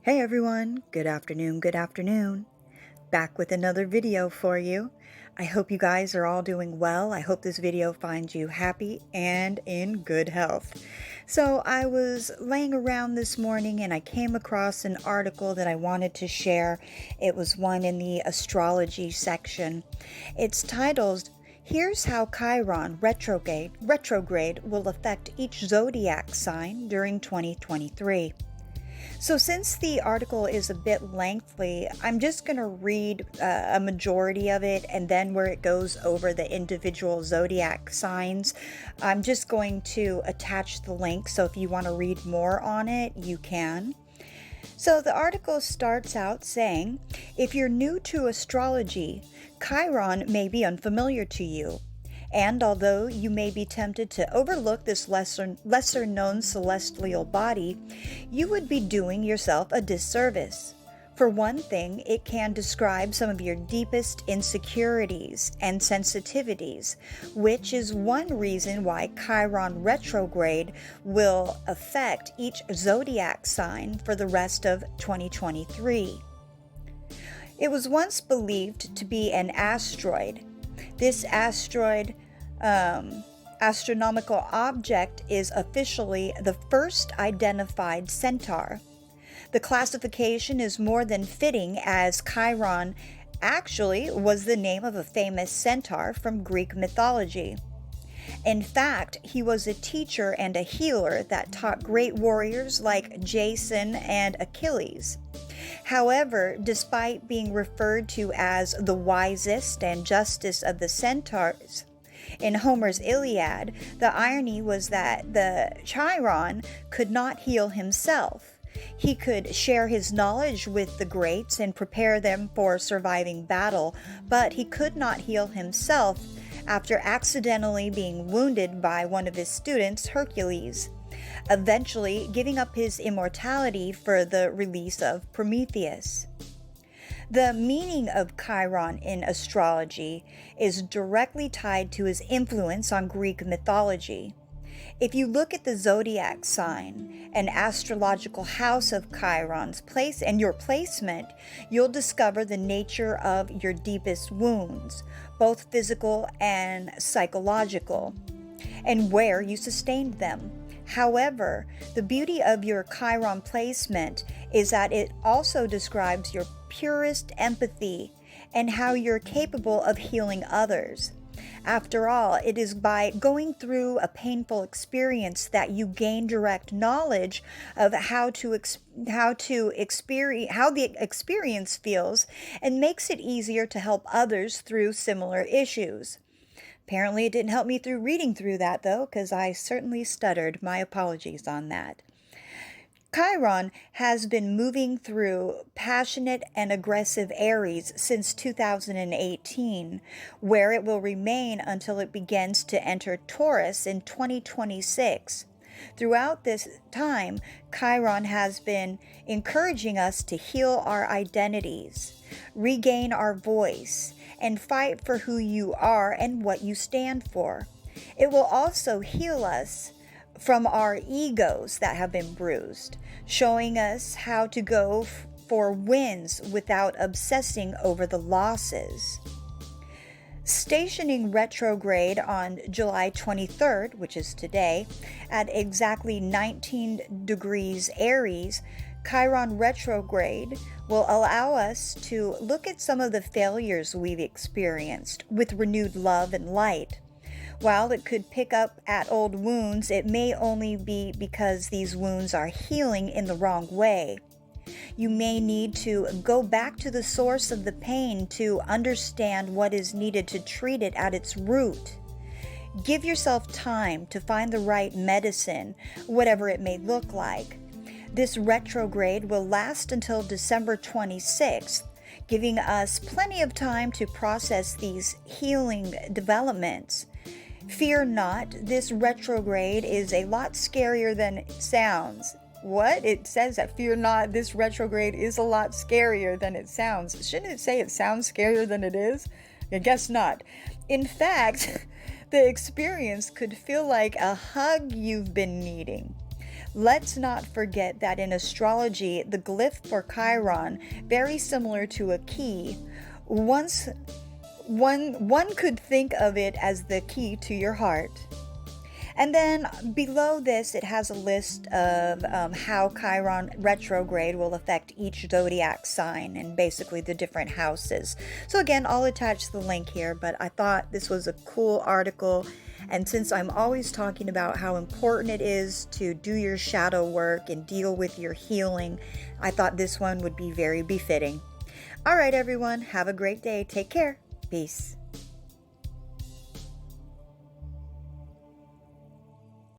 Hey everyone, good afternoon, good afternoon. Back with another video for you. I hope you guys are all doing well. I hope this video finds you happy and in good health. So I was laying around this morning and I came across an article that I wanted to share. It was one in the astrology section. It's titled, "Here's How Chiron Retrograde Will Affect Each Zodiac Sign During 2023." So since the article is a bit lengthy, I'm just going to read a majority of it, and then where it goes over the individual zodiac signs, I'm just going to attach the link, so if you want to read more on it, you can. So the article starts out saying, if you're new to astrology, Chiron may be unfamiliar to you. And although you may be tempted to overlook this lesser known celestial body, you would be doing yourself a disservice. For one thing, it can describe some of your deepest insecurities and sensitivities, which is one reason why Chiron retrograde will affect each zodiac sign for the rest of 2023. It was once believed to be an asteroid. This astronomical object is officially the first identified centaur. The classification is more than fitting, as Chiron actually was the name of a famous centaur from Greek mythology. In fact, he was a teacher and a healer that taught great warriors like Jason and Achilles. However, despite being referred to as the wisest and justest of the centaurs in Homer's Iliad, the irony was that the Chiron could not heal himself. He could share his knowledge with the greats and prepare them for surviving battle, but he could not heal himself after accidentally being wounded by one of his students, Hercules, eventually giving up his immortality for the release of Prometheus. The meaning of Chiron in astrology is directly tied to his influence on Greek mythology. If you look at the zodiac sign and astrological house of Chiron's place and your placement, you'll discover the nature of your deepest wounds, both physical and psychological, and where you sustained them. However, the beauty of your Chiron placement is that it also describes your purest empathy and how you're capable of healing others. After all, it is by going through a painful experience that you gain direct knowledge of how the experience feels, and makes it easier to help others through similar issues. Apparently it didn't help me through reading through that, though, because I certainly stuttered. My apologies on that. Chiron has been moving through passionate and aggressive Aries since 2018, where it will remain until it begins to enter Taurus in 2026. Throughout this time, Chiron has been encouraging us to heal our identities, regain our voice, and fight for who you are and what you stand for. It will also heal us from our egos that have been bruised, showing us how to go for wins without obsessing over the losses. Stationing retrograde on July 23rd, which is today, at exactly 19 degrees Aries, Chiron retrograde will allow us to look at some of the failures we've experienced with renewed love and light. While it could pick up at old wounds, it may only be because these wounds are healing in the wrong way. You may need to go back to the source of the pain to understand what is needed to treat it at its root. Give yourself time to find the right medicine, whatever it may look like. This retrograde will last until December 26th, giving us plenty of time to process these healing developments. Fear not, this retrograde is a lot scarier than it sounds. What? It says that fear not, this retrograde is a lot scarier than it sounds. Shouldn't it say it sounds scarier than it is? I guess not. In fact, the experience could feel like a hug you've been needing. Let's not forget that in astrology, the glyph for Chiron, very similar to a key, once one could think of it as the key to your heart. And then below this, it has a list of how Chiron retrograde will affect each zodiac sign and basically the different houses. So again, I'll attach the link here, but I thought this was a cool article. And since I'm always talking about how important it is to do your shadow work and deal with your healing, I thought this one would be very befitting. All right, everyone, have a great day. Take care. Peace.